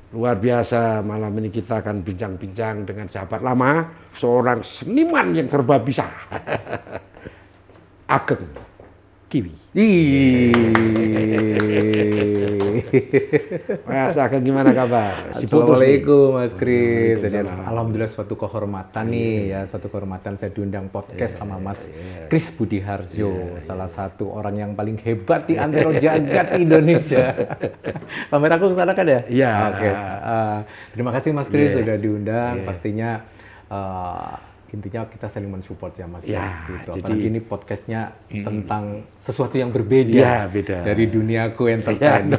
Luar biasa, malam ini kita akan bincang-bincang dengan sahabat lama, seorang seniman yang serba bisa, Ageng Kiwi. Mas Ageng, gimana kabar? Assalamualaikum Mas Kris. Jadi alhamdulillah suatu kehormatan nih ya, suatu kehormatan saya diundang podcast sama Mas Kris Budi Harjo, salah satu orang yang paling hebat di antero jagat Indonesia. Kameraku kesana kan ya? Iya. Oke. Terima kasih Mas Kris sudah diundang. Pastinya intinya kita saling mensupport ya Mas ya, gitu. jadi, apalagi ini podcastnya tentang sesuatu yang berbeda beda dari duniaku entertain.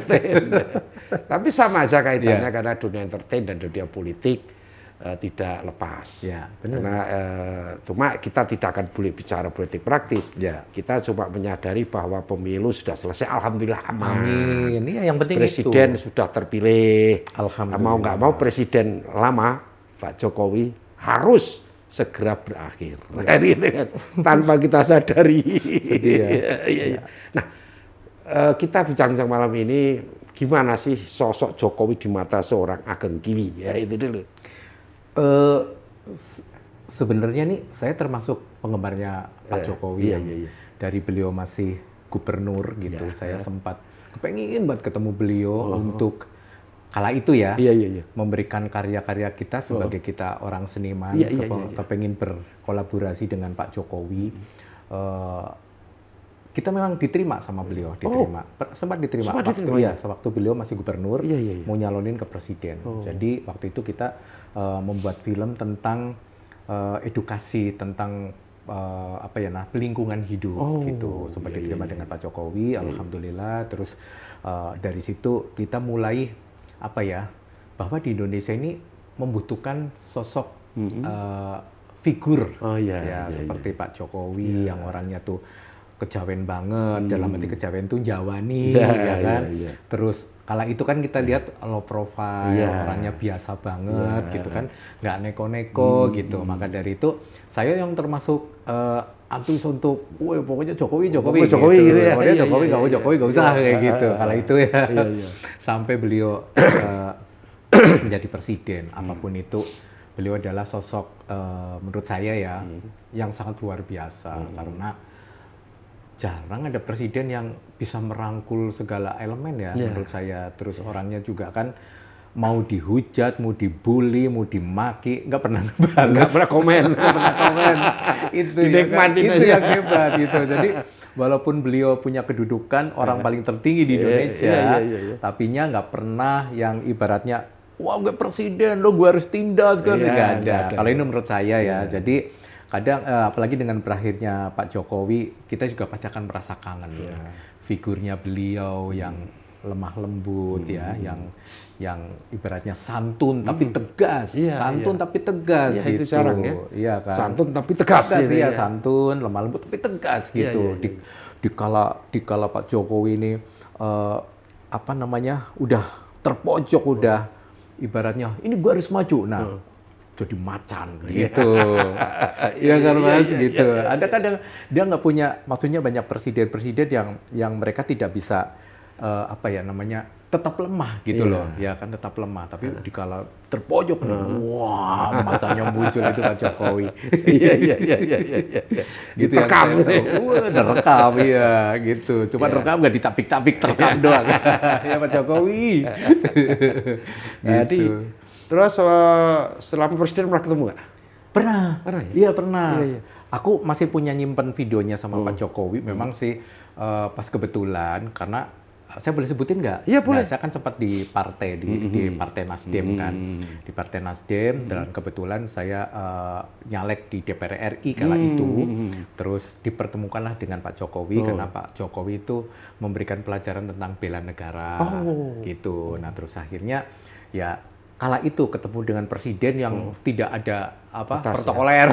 Tapi sama aja kaitannya karena dunia entertain dan dunia politik tidak lepas. Ya, benar. Karena cuma kita tidak akan boleh bicara politik praktis. Ya. Kita cuma menyadari bahwa pemilu sudah selesai, alhamdulillah aman. Amin. Ini yang penting Presiden itu. sudah terpilih. Alhamdulillah. Mau nggak mau presiden lama Pak Jokowi harus segera berakhir, tanpa kita sadari. Sedih ya. Nah, kita bincang-bincang malam ini, gimana sih sosok Jokowi di mata seorang Ageng Kiwi? Ya itu dulu. Sebenarnya nih, saya termasuk penggemarnya Pak Jokowi dari beliau masih gubernur gitu. Saya sempat kepengen banget ketemu beliau untuk kala itu memberikan karya-karya kita sebagai kita orang seniman, kepengen berkolaborasi dengan Pak Jokowi. Kita memang diterima sama beliau, sempat diterima sewaktu beliau masih gubernur, mau nyalonin ke presiden. Jadi waktu itu kita membuat film tentang edukasi tentang lingkungan hidup gitu, sempat diterima dengan Pak Jokowi, alhamdulillah. Terus dari situ kita mulai bahwa di Indonesia ini membutuhkan sosok figur seperti Pak Jokowi yang orangnya tuh kejawen banget, dalam arti kejawen tuh Jawani, Terus kala itu kan kita lihat low profile, orangnya biasa banget gitu kan, nggak neko-neko gitu. Maka dari itu saya yang termasuk antusias untuk, pokoknya Jokowi gitu. Pokoknya Jokowi nggak usah kayak gitu. Kala itu sampai beliau menjadi presiden, apapun itu, beliau adalah sosok menurut saya yang sangat luar biasa karena jarang ada presiden yang bisa merangkul segala elemen menurut saya. Terus orangnya juga kan mau dihujat, mau dibully, mau dimaki, nggak pernah komen. Itu yang hebat gitu. Jadi walaupun beliau punya kedudukan orang paling tertinggi di Indonesia, tapinya nggak pernah yang ibaratnya, wah gue presiden, lo gue harus tindas kan, nggak ada. Kalau ini menurut saya Jadi kadang apalagi dengan berakhirnya Pak Jokowi, kita juga pasti akan merasa kangen figurnya beliau yang lemah lembut yang ibaratnya santun tapi tegas, tapi tegas gitu. Itu jarang Iya kan. Santun tapi tegas santun, lemah lembut tapi tegas gitu. Dikala Pak Jokowi ini udah terpojok, udah ibaratnya ini gua harus maju. Nah, jadi macan gitu. Ya kan Mas gitu. Ada kadang dia nggak punya, maksudnya banyak presiden-presiden yang mereka tidak bisa tetap lemah gitu loh. Ya kan tetap lemah, tapi dikala terpojok wah matanya muncul itu Pak Jokowi. Gitu terekam. Terekam gitu. Cuma rekam nggak dicapik-capik, terekam doang. Ya Pak Jokowi. Jadi terus selama presiden pernah ketemu nggak? Pernah. Iya pernah. Aku masih punya nyimpen videonya sama Pak Jokowi. Memang sih pas kebetulan karena saya boleh sebutin nggak? Iya boleh. Nah, saya kan sempat di partai di Partai Nasdem kan, di Partai Nasdem dan kebetulan saya nyalek di DPR RI kala itu. Terus dipertemukanlah dengan Pak Jokowi karena Pak Jokowi itu memberikan pelajaran tentang bela negara gitu. Nah terus akhirnya kala itu ketemu dengan presiden yang tidak ada protokoler.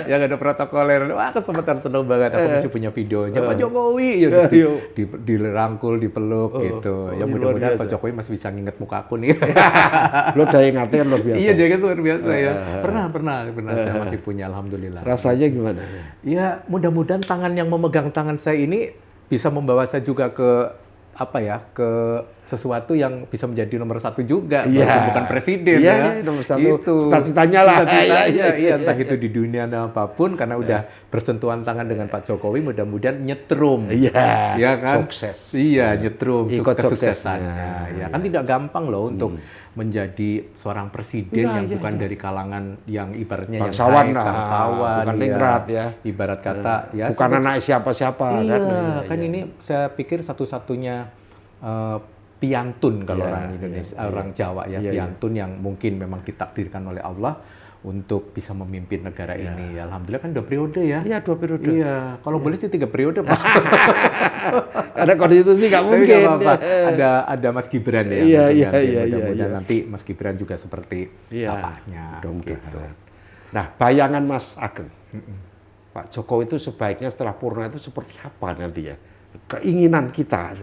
Yang ada protokoler. Wah, kesempatan seneng banget. Aku masih punya videonya Pak Jokowi. Dirangkul, dipeluk gitu. Ya mudah-mudahan Pak Jokowi masih bisa nginget muka aku nih. Lo daya ingatnya luar biasa. Iya, dia kan luar biasa ya. Pernah. Saya masih punya, alhamdulillah. Rasanya gimana? Ya, mudah-mudahan tangan yang memegang tangan saya ini bisa membawa saya juga ke apa ya, ke sesuatu yang bisa menjadi nomor satu juga, bukan presiden ya. Nomor satu. Itu Cita-citanya lah. Iya, entah itu di dunia apapun, karena udah bersentuhan tangan dengan Pak Jokowi, mudah-mudahan nyetrum. Iya. Ya kan? Sukses. Iya, nyetrum Ikut kesuksesannya. Ya kan tidak gampang loh untuk menjadi seorang presiden yang bukan dari kalangan yang ibaratnya bangsawan, yang bangsawan, bukan ningrat ya. Ibarat kata ya bukan anak siapa-siapa iya, kan. Ini saya pikir satu-satunya piantun kalau orang Indonesia, orang Jawa ya, piantun yang mungkin memang ditakdirkan oleh Allah untuk bisa memimpin negara ini. Alhamdulillah kan 2 periode ya. Iya, 2 periode. Iya, kalau boleh sih 3 periode, Pak. Ada konstitusi nggak mungkin. Ada Mas Gibran ya. Iya. Mudah-mudahan nanti Mas Gibran juga seperti bapaknya. Gitu. Nah, bayangan Mas Ageng, Pak Jokowi itu sebaiknya setelah purna itu seperti apa nanti ya? Keinginan kita,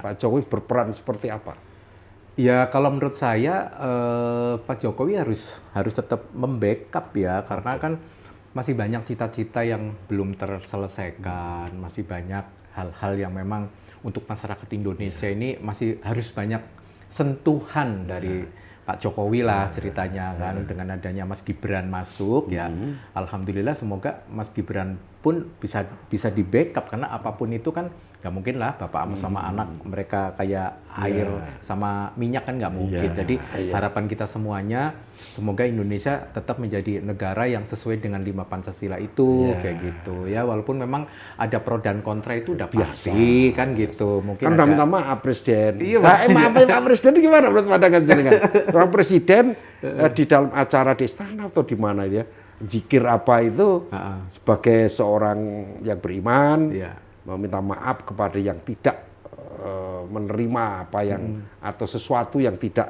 Pak Jokowi berperan seperti apa? Ya kalau menurut saya Pak Jokowi harus tetap membackup ya, karena kan masih banyak cita-cita yang belum terselesaikan, masih banyak hal-hal yang memang untuk masyarakat Indonesia ini masih harus banyak sentuhan dari Pak Jokowi lah ceritanya kan, dengan adanya Mas Gibran masuk ya, alhamdulillah semoga Mas Gibran pun bisa di backup, karena apapun itu kan nggak mungkin lah bapak sama anak mereka kayak air sama minyak kan nggak mungkin. Jadi harapan kita semuanya semoga Indonesia tetap menjadi negara yang sesuai dengan 5 Pancasila itu kayak gitu ya, walaupun memang ada pro dan kontra itu udah pasti kan gitu. Mungkin kan udah minta maaf presiden. Iya, maaf Pak Presiden gimana menurut pandangan jenengan? Orang presiden di dalam acara di istana atau di mana ya, zikir apa itu sebagai seorang yang beriman meminta maaf kepada yang tidak menerima apa yang atau sesuatu yang tidak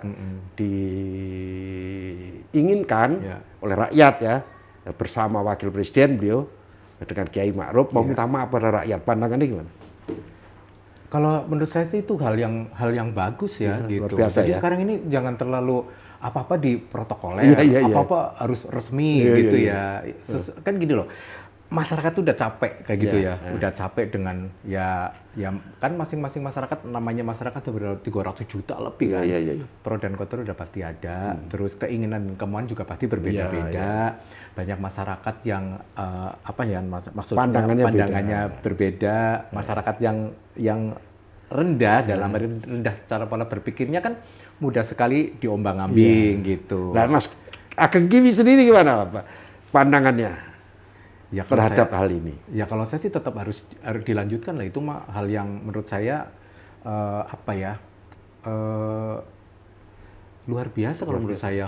diinginkan oleh rakyat ya, bersama wakil presiden beliau dengan Kiai Ma'ruf mau minta maaf pada rakyat. Pandangannya gimana? Kalau menurut saya sih itu hal yang bagus ya, gitu. Biasa, jadi sekarang ini jangan terlalu apa-apa di protokoler, apa-apa harus resmi gitu ya. Kan gini loh, masyarakat tuh udah capek kayak gitu ya, udah capek dengan ya kan masing-masing masyarakat, namanya masyarakat tuh 300 juta lebih kan. Pro dan kontra udah pasti ada, terus keinginan dan kemauan juga pasti berbeda-beda. Banyak masyarakat yang maksudnya pandangannya berbeda, masyarakat yang rendah dalam rendah cara pola berpikirnya kan mudah sekali diombang-ambing gitu. Nah, Mas Ageng Kiwi sendiri gimana Pak pandangannya? Ya, terhadap hal ini. Ya kalau saya sih tetap harus dilanjutkan lah, itu mah hal yang menurut saya luar biasa kalau menurut saya.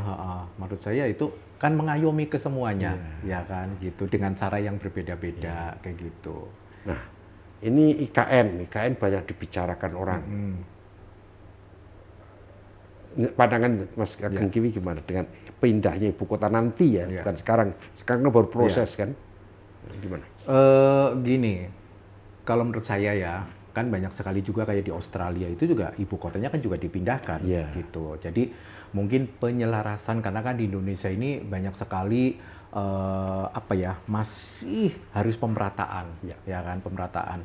Menurut saya itu kan mengayomi ke semuanya, ya kan gitu, dengan cara yang berbeda-beda kayak gitu. Nah, ini IKN banyak dibicarakan orang. Pandangan Mas Ageng Kiwi gimana dengan pindahnya ibu kota nanti ya, bukan sekarang kan baru proses kan? Gimana? Gini, kalau menurut saya ya, kan banyak sekali juga kayak di Australia itu juga ibu kotanya kan juga dipindahkan gitu. Jadi mungkin penyelarasan, karena kan di Indonesia ini banyak sekali masih harus pemerataan, ya kan, pemerataan.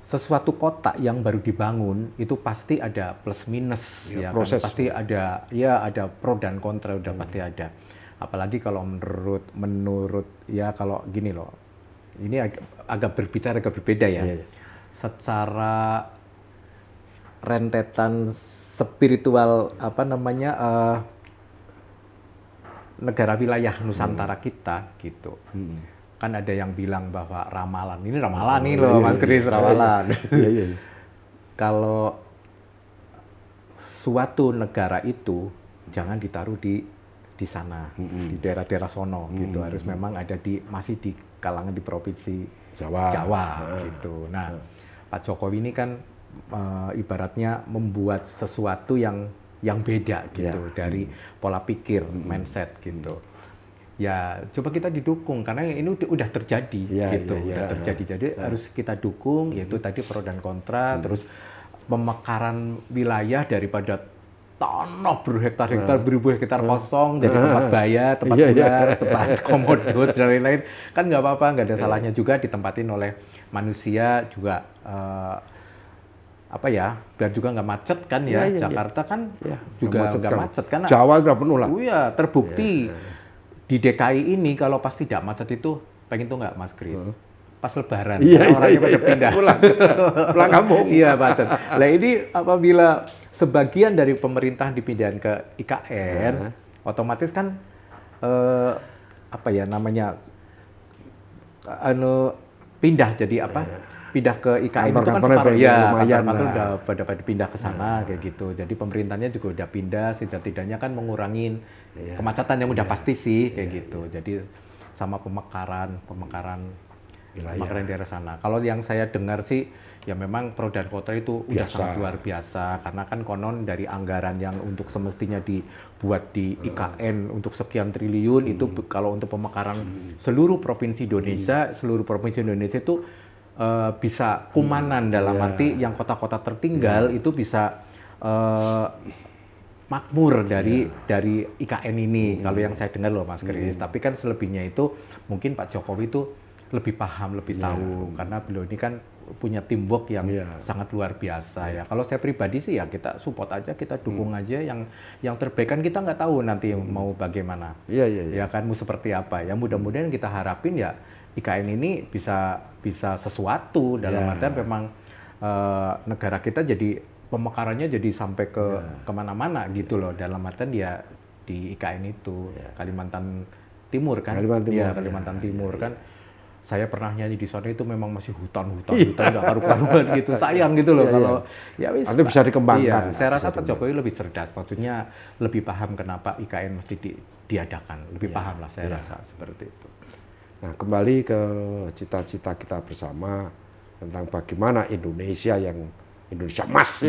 Sesuatu kota yang baru dibangun itu pasti ada plus minus, ya kan? Pasti ada pro dan kontra, udah pasti ada. Apalagi kalau menurut ya, kalau gini loh, ini agak berbeda ya. Secara rentetan spiritual negara wilayah Nusantara kita gitu. Kan ada yang bilang bahwa ramalan nih loh Mas Kris, ramalan. Kalau suatu negara itu jangan ditaruh di sana, di daerah-daerah sono gitu, harus memang ada masih di kalangan di provinsi Jawa gitu. Nah, Pak Jokowi ini kan ibaratnya membuat sesuatu yang beda gitu dari pola pikir, mindset gitu. Ya coba kita didukung, karena ini udah terjadi gitu, udah terjadi. Jadi harus kita dukung, yaitu tadi pro dan kontra, terus pemekaran wilayah daripada tanah berhektar-hektar, beribu hektar kosong jadi tempat bayar, tempat ular, tempat komodo dan lain-lain, kan nggak apa-apa, nggak ada salahnya juga ditempatin oleh manusia juga. apa ya, biar juga nggak macet kan ya. Jakarta kan juga nggak macet kan. Jawa udah penuh lah. Oh iya, terbukti di DKI ini kalau pas tidak macet itu pengen tuh nggak Mas Kris? Pas Lebaran, orangnya pada pindah. Pulang kampung. Iya, macet. Nah ini apabila sebagian dari pemerintahan dipindahkan ke IKN, otomatis kan apa ya namanya pindah jadi apa? Pindah ke IKN itu kan separuh ya, kantor-kantor udah pada pindah ke sana kayak gitu. Jadi pemerintahnya juga udah pindah, setidaknya kan mengurangin kemacetan yang udah pasti sih kayak gitu. Jadi sama pemekaran daerah sana. Kalau yang saya dengar sih ya memang pro dan kontra itu udah sangat luar biasa karena kan konon dari anggaran yang untuk semestinya dibuat di IKN untuk sekian triliun itu kalau untuk pemekaran seluruh provinsi Indonesia itu bisa kumanan dalam arti yang kota-kota tertinggal itu bisa makmur dari IKN ini kalau yang saya dengar loh Mas Kris. Tapi kan selebihnya itu mungkin Pak Jokowi itu lebih paham, lebih tahu karena beliau ini kan punya teamwork yang sangat luar biasa ya. Kalau saya pribadi sih ya kita support aja, kita dukung aja yang terbaik kan kita nggak tahu nanti mau bagaimana. Ya kan mau seperti apa ya. Mudah-mudahan kita harapin ya IKN ini bisa sesuatu dalam artian memang negara kita jadi pemekarannya jadi sampai ke kemana-mana gitu loh dalam artian dia di IKN itu Kalimantan Timur kan Kalimantan Timur kan saya pernah nyanyi di sana itu memang masih hutan nggak karu-karuan gitu sayang gitu loh kalau ya wis nanti bisa dikembangkan. Saya rasa Pak Jokowi lebih cerdas maksudnya lebih paham kenapa IKN mesti diadakan lebih paham lah saya rasa seperti itu. Nah, kembali ke cita-cita kita bersama tentang bagaimana Indonesia emas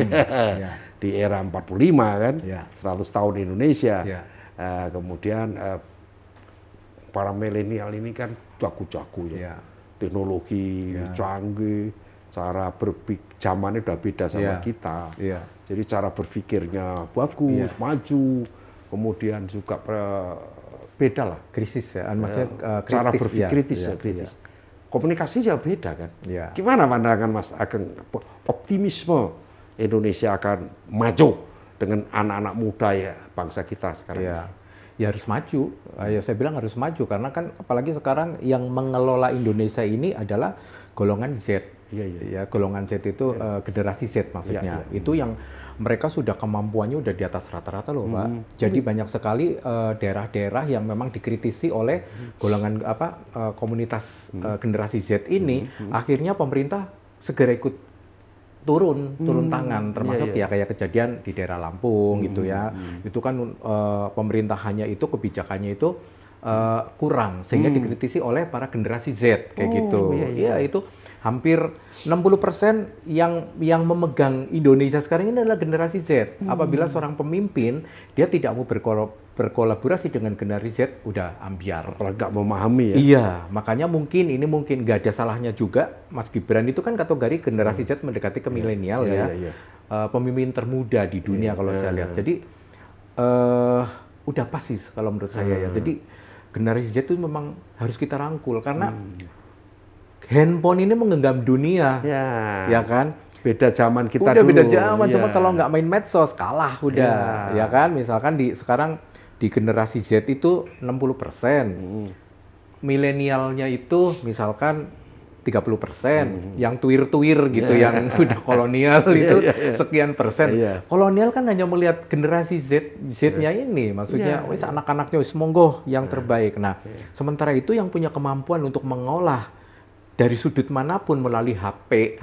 di era 45 kan, 100 tahun Indonesia. Kemudian para milenial ini kan jago-jago teknologi canggih, cara berpikir zamannya udah beda sama kita. Jadi cara berpikirnya bagus, maju, kemudian juga beda lah. Krisis ya, maksudnya cara berpikir kritis. Komunikasi juga beda kan. Gimana pandangan Mas Ageng optimisme Indonesia akan maju dengan anak-anak muda ya bangsa kita sekarang? Ya harus maju. Ya saya bilang harus maju karena kan apalagi sekarang yang mengelola Indonesia ini adalah golongan Z. Ya golongan Z itu generasi Z maksudnya. Itu yang mereka sudah kemampuannya udah di atas rata-rata loh, Pak. Jadi banyak sekali daerah-daerah yang memang dikritisi oleh golongan komunitas generasi Z ini. Akhirnya pemerintah segera ikut turun tangan, termasuk ya kayak kejadian di daerah Lampung gitu ya. Itu kan pemerintahannya itu kebijakannya itu kurang sehingga dikritisi oleh para generasi Z kayak gitu. Iya itu hampir 60% yang memegang Indonesia sekarang ini adalah generasi Z. Apabila seorang pemimpin dia tidak mau berkolaborasi dengan generasi Z, udah ambiar. Nggak memahami ya. Iya, makanya mungkin nggak ada salahnya juga Mas Gibran itu kan kategori generasi Z mendekati ke milenial pemimpin termuda di dunia kalau saya lihat. Jadi udah pas sih kalau menurut saya ya. Jadi generasi Z itu memang harus kita rangkul karena handphone ini menggenggam dunia, ya kan? Beda zaman kita udah dulu. Beda zaman, cuma kalau nggak main medsos kalah udah, ya kan? Misalkan sekarang di generasi Z itu 60%, milenialnya itu misalkan 30%, yang tuir-tuir gitu, yang udah kolonial itu sekian persen. Kolonial kan hanya melihat generasi Z-nya ini, maksudnya wis anak-anaknya wis monggo yang terbaik. Nah, sementara itu yang punya kemampuan untuk mengolah dari sudut manapun melalui HP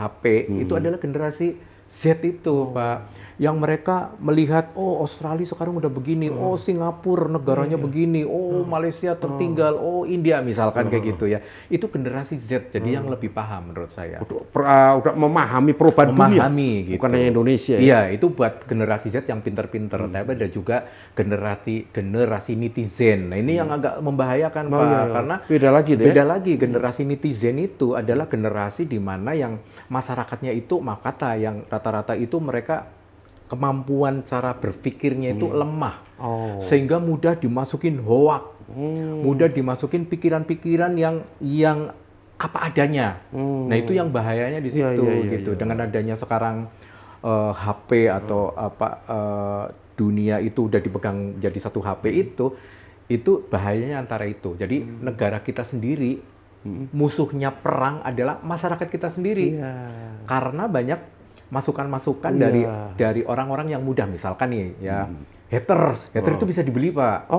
itu adalah generasi Z itu, Pak. Yang mereka melihat, oh Australia sekarang udah begini, oh Singapura negaranya begini, oh Malaysia tertinggal, oh India misalkan kayak gitu ya. Itu generasi Z, jadi yang lebih paham menurut saya. Udah memahami perubahan dunia, gitu. Bukan hanya Indonesia. Iya, itu buat generasi Z yang pinter-pinter. Tapi ada juga generasi netizen. Nah ini yang agak membahayakan, Pak, karena beda lagi. Generasi netizen itu adalah generasi di mana yang masyarakatnya itu yang rata-rata itu mereka kemampuan cara berpikirnya itu lemah, sehingga mudah dimasukin hoak, mudah dimasukin pikiran-pikiran yang apa adanya. Nah itu yang bahayanya di situ gitu. Dengan adanya sekarang HP atau dunia itu udah dipegang jadi satu HP itu bahayanya antara itu. Jadi negara kita sendiri musuhnya perang adalah masyarakat kita sendiri. Karena banyak masukan-masukan dari orang-orang yang mudah, misalkan nih ya haters itu bisa dibeli, Pak.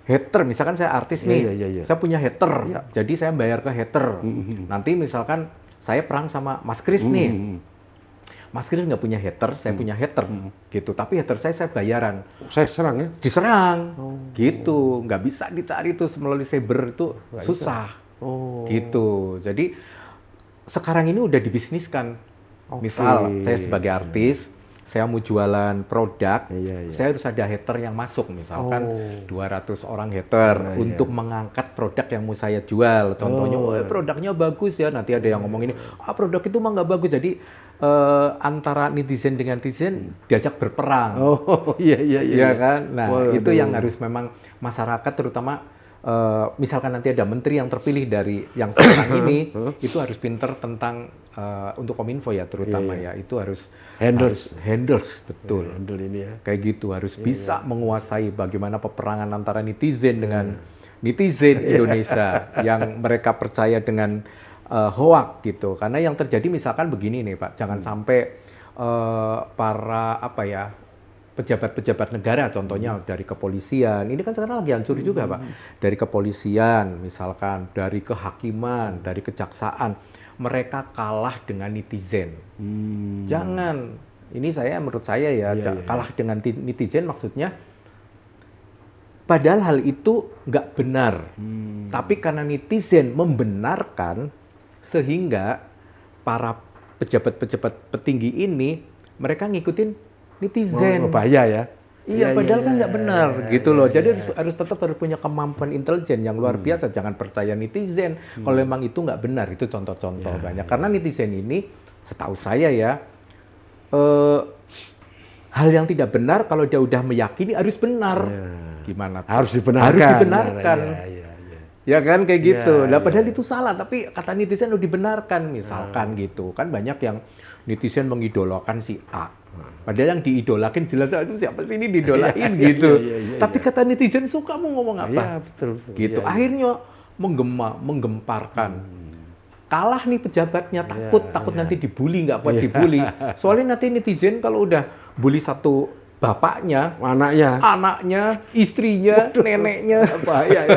Hater, misalkan saya artis nih, saya punya hater, jadi saya bayar ke hater. Nanti misalkan saya perang sama Mas Kris nih, Mas Kris nggak punya hater, saya punya hater, gitu. Tapi hater saya bayaran. Saya serang ya? Diserang, gitu. Nggak bisa dicari tuh melalui cyber itu susah, gitu. Jadi sekarang ini udah dibisniskan. Misal saya sebagai artis, saya mau jualan produk, saya harus ada hater yang masuk, misalkan 200 orang hater untuk mengangkat produk yang mau saya jual. Contohnya, produknya bagus ya, nanti ada yang ngomong ini, produk itu mah nggak bagus. Jadi antara netizen dengan netizen diajak berperang. Iya kan? Nah, itu yang harus memang masyarakat terutama misalkan nanti ada menteri yang terpilih dari yang sekarang ini, itu harus pinter tentang untuk Kominfo ya terutama ya, itu harus handles betul. Handle ini ya. Kayak gitu, harus bisa menguasai bagaimana peperangan antara netizen dengan netizen Indonesia yang mereka percaya dengan hoak gitu. Karena yang terjadi misalkan begini nih Pak, jangan sampai para pejabat-pejabat negara, contohnya dari kepolisian, ini kan sekarang lagi hancur juga Pak, dari kepolisian misalkan, dari kehakiman, dari kejaksaan, mereka kalah dengan netizen. Jangan, ini menurut saya kalah dengan netizen maksudnya, padahal hal itu nggak benar, tapi karena netizen membenarkan, sehingga para pejabat-pejabat petinggi ini, mereka ngikutin netizen. Bahaya ya. Iya, padahal kan nggak benar gitu loh. Jadi harus tetap punya kemampuan intelijen yang luar biasa. Jangan percaya netizen. Kalau memang itu nggak benar, itu contoh-contoh banyak. Karena netizen ini, setahu saya ya, hal yang tidak benar kalau dia udah meyakini harus benar. Gimana? Harus dibenarkan. Harus dibenarkan. Ya kan kayak gitu. Nah, padahal itu salah, tapi kata netizen udah dibenarkan misalkan gitu. Kan banyak yang netizen mengidolakan si A. Padahal yang diidolakin jelas itu siapa sih ini didolain gitu. Tapi kata netizen suka mau ngomong apa? Betul. Gitu. Akhirnya menggemparkan. Kalah nih pejabatnya, takut nanti dibully, nggak kuat dibully. Soalnya nanti netizen kalau udah bully satu bapaknya, anaknya, istrinya, neneknya, bahaya.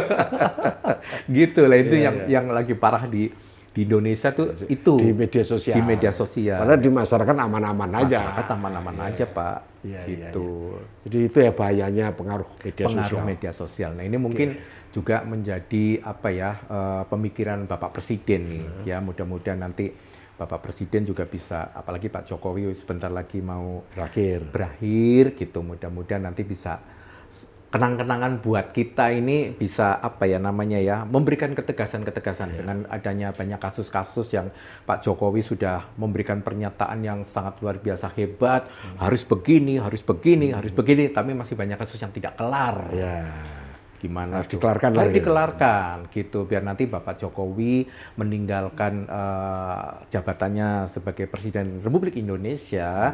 Gitu lah, itu yang lagi parah di Indonesia tuh itu di media sosial. Di media sosial. Padahal di masyarakat aman-aman aja. Masyarakat aman-aman aja, Pak. Gitu. Jadi itu ya bahayanya pengaruh media sosial. Nah, ini mungkin juga menjadi pemikiran Bapak Presiden nih. Ya, mudah-mudahan nanti Bapak Presiden juga bisa, apalagi Pak Jokowi sebentar lagi mau berakhir gitu. Mudah-mudahan nanti bisa kenang-kenangan buat kita ini, bisa memberikan ketegasan-ketegasan dengan adanya banyak kasus-kasus yang Pak Jokowi sudah memberikan pernyataan yang sangat luar biasa hebat, harus begini, tapi masih banyak kasus yang tidak kelar. Gimana? Harus dikelarkan harus dikelarkan gitu, biar nanti Bapak Jokowi meninggalkan jabatannya sebagai Presiden Republik Indonesia,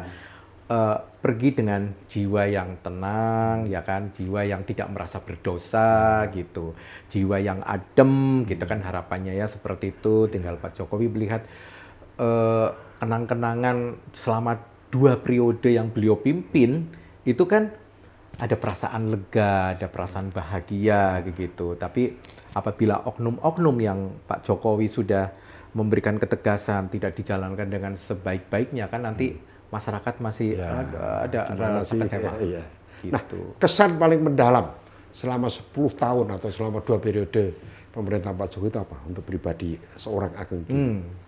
pergi dengan jiwa yang tenang, ya kan, jiwa yang tidak merasa berdosa gitu, jiwa yang adem gitu kan, harapannya ya seperti itu. Tinggal Pak Jokowi melihat kenang-kenangan selama 2 periode yang beliau pimpin, itu kan ada perasaan lega, ada perasaan bahagia gitu. Tapi apabila oknum-oknum yang Pak Jokowi sudah memberikan ketegasan tidak dijalankan dengan sebaik-baiknya, kan nanti masyarakat masih ada rasa kecewa. Gitu. Nah, kesan paling mendalam selama 10 tahun atau selama 2 periode pemerintahan Pak Jokowi itu apa untuk pribadi seorang Ageng Gini?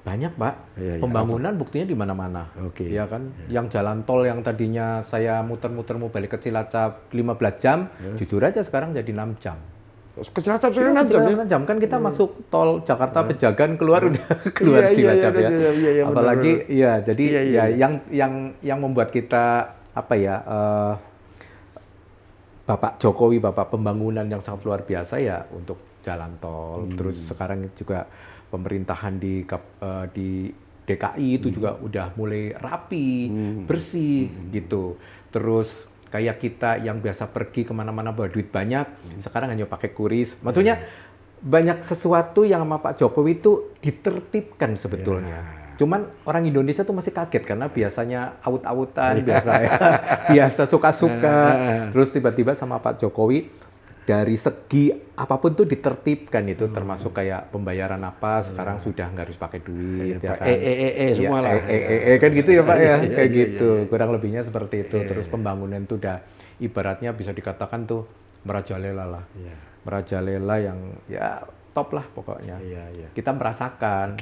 Banyak, Pak. Pembangunan buktinya di mana-mana. Ya kan? Yang jalan tol yang tadinya saya muter-muter mau balik ke Cilacap 15 jam, jujur aja sekarang jadi 6 jam. Ke Cilacap 6 jam ya? 6 jam kan kita masuk tol Jakarta Pejagan keluar udah keluar Cilacap ya. Apalagi jadi yang membuat kita Bapak Jokowi, Bapak pembangunan yang sangat luar biasa ya untuk jalan tol. Terus sekarang juga pemerintahan di DKI itu juga udah mulai rapi, bersih gitu. Terus kayak kita yang biasa pergi kemana-mana bawa duit banyak, sekarang hanya pakai QRIS. Maksudnya banyak sesuatu yang sama Pak Jokowi itu ditertibkan sebetulnya. Cuman orang Indonesia tuh masih kaget karena biasanya aut-autan, biasa suka-suka. Terus tiba-tiba sama Pak Jokowi dari segi apapun tuh ditertibkan itu, termasuk kayak pembayaran apa sekarang sudah nggak harus pakai duit ya kan. Semua lah. Kan gitu ya Pak ya, kayak gitu. Kurang lebihnya seperti itu. Terus pembangunan tuh udah ibaratnya bisa dikatakan tuh merajalela lah. Merajalela yang ya top lah pokoknya. Kita merasakan.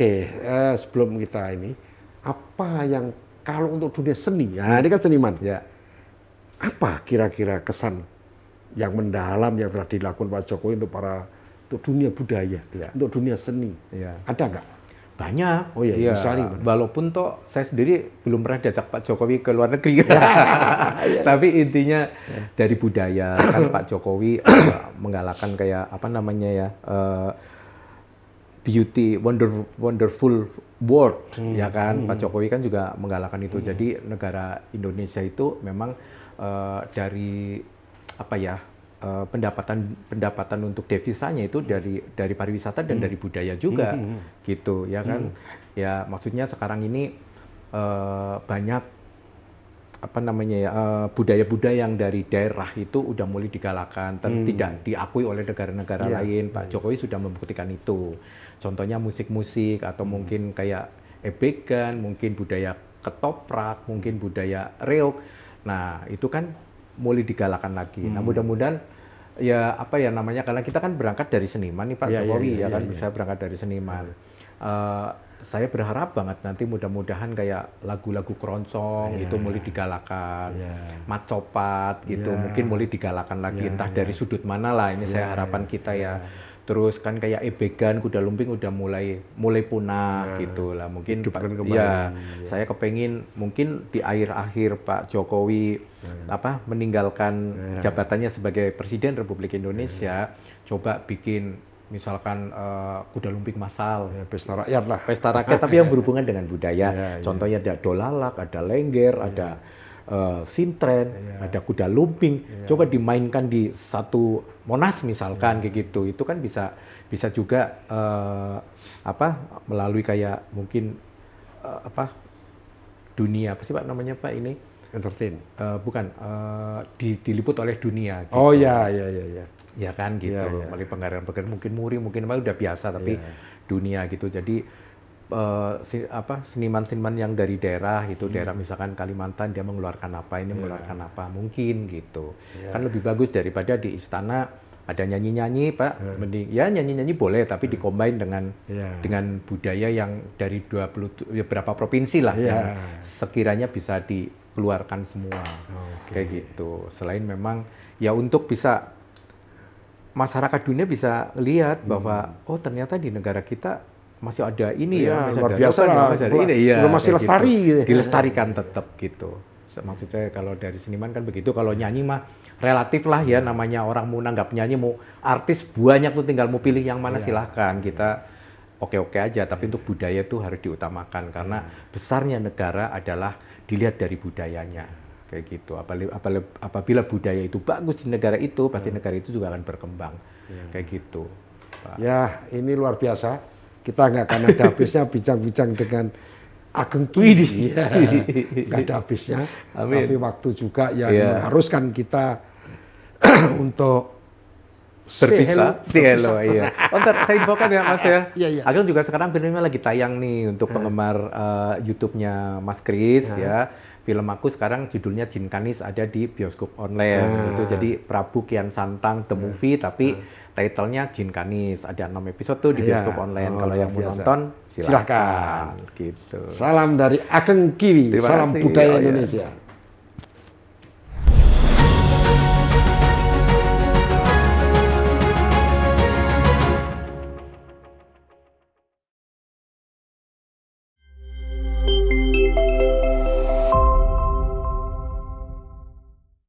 Sebelum kita ini, apa yang kalau untuk dunia seni, ya ini kan seniman. Apa kira-kira kesan yang mendalam yang telah dilakukan Pak Jokowi untuk dunia budaya, untuk dunia seni? Ada nggak? Banyak. Oh iya. Misalnya, walaupun toh saya sendiri belum pernah diajak Pak Jokowi ke luar negeri. Tapi intinya dari budaya kan Pak Jokowi menggalakkan kayak apa namanya ya, beauty wonderful world ya kan. Pak Jokowi kan juga menggalakkan itu. Jadi negara Indonesia itu memang dari apa ya, pendapatan untuk devisanya itu dari pariwisata dan dari budaya juga gitu ya kan. Ya maksudnya sekarang ini banyak apa namanya ya, budaya-budaya yang dari daerah itu udah mulai digalakan, tidak diakui oleh negara-negara lain. Pak Jokowi sudah membuktikan itu. Contohnya musik-musik atau mungkin kayak ebegan, mungkin budaya ketoprak, mungkin budaya reog. Nah itu kan mulai digalakan lagi. Nah mudah-mudahan ya apa ya namanya, karena kita kan berangkat dari seniman nih Pak Jokowi kan, bisa berangkat dari seniman. Saya berharap banget nanti mudah-mudahan kayak lagu-lagu keroncong itu mulai digalakan, macopat gitu mungkin mulai digalakan lagi, entah dari sudut mana lah, ini saya harapan kita ya. Terus kan kayak ebegan, kuda lumping udah mulai punah gitu lah. Mungkin saya kepengin mungkin di akhir-akhir Pak Jokowi meninggalkan jabatannya sebagai Presiden Republik Indonesia, coba bikin misalkan kuda lumping massal, pesta rakyat lah. Pesta rakyat tapi yang berhubungan dengan budaya. Contohnya ada dolalak, ada lengger, ada sintren, ada kuda lumping. Coba dimainkan di satu Monas misalkan kayak gitu. Itu kan bisa juga melalui kayak mungkin dunia apa sih Pak namanya Pak ini? Entertain. Bukan diliput oleh dunia gitu. Oh iya. Ya kan gitu. Melalui penghargaan mungkin muri, mungkin udah biasa, tapi dunia gitu. Jadi seniman-seniman yang dari daerah itu, daerah misalkan Kalimantan dia mengeluarkan apa, ini mengeluarkan apa, mungkin gitu. Kan lebih bagus daripada di istana ada nyanyi-nyanyi Pak. Mending ya nyanyi-nyanyi boleh, tapi dikombin dengan budaya yang dari beberapa provinsi lah yang sekiranya bisa dikeluarkan semua. Kayak gitu. Selain memang ya untuk bisa masyarakat dunia bisa lihat bahwa oh ternyata di negara kita masih ada ini luar biasa lah, masih lestari gitu. Dilestarikan tetap gitu. Maksud saya kalau dari seniman kan begitu, kalau nyanyi mah relatif lah ya, namanya orang mau nanggap nyanyi, mau artis banyak tuh, tinggal mau pilih yang mana silahkan, kita oke-oke aja. Tapi untuk budaya itu harus diutamakan karena besarnya negara adalah dilihat dari budayanya kayak gitu. Apabila budaya itu bagus di negara itu, pasti negara itu juga akan berkembang kayak gitu Pak. Ya ini luar biasa. Kita nggak akan ada habisnya bincang-bincang dengan Ageng Kiwi. Nggak ada habisnya. Amin. Tapi waktu juga yang mengharuskan kita untuk berpisah. Hello. Iya. Ntar saya infokan ya Mas ya. Iya. Ageng juga sekarang filmnya lagi tayang nih untuk penggemar YouTube-nya Mas Kris ya. Film aku sekarang judulnya Jin Kanis ada di bioskop online. Itu jadi Prabu Kian Santang The Movie, tapi title-nya Jin Kanis. Ada 6 episode tuh di bioskop online. Kalau yang mau nonton silahkan. Gitu. Salam dari Ageng Kiwi. Salam budaya Indonesia.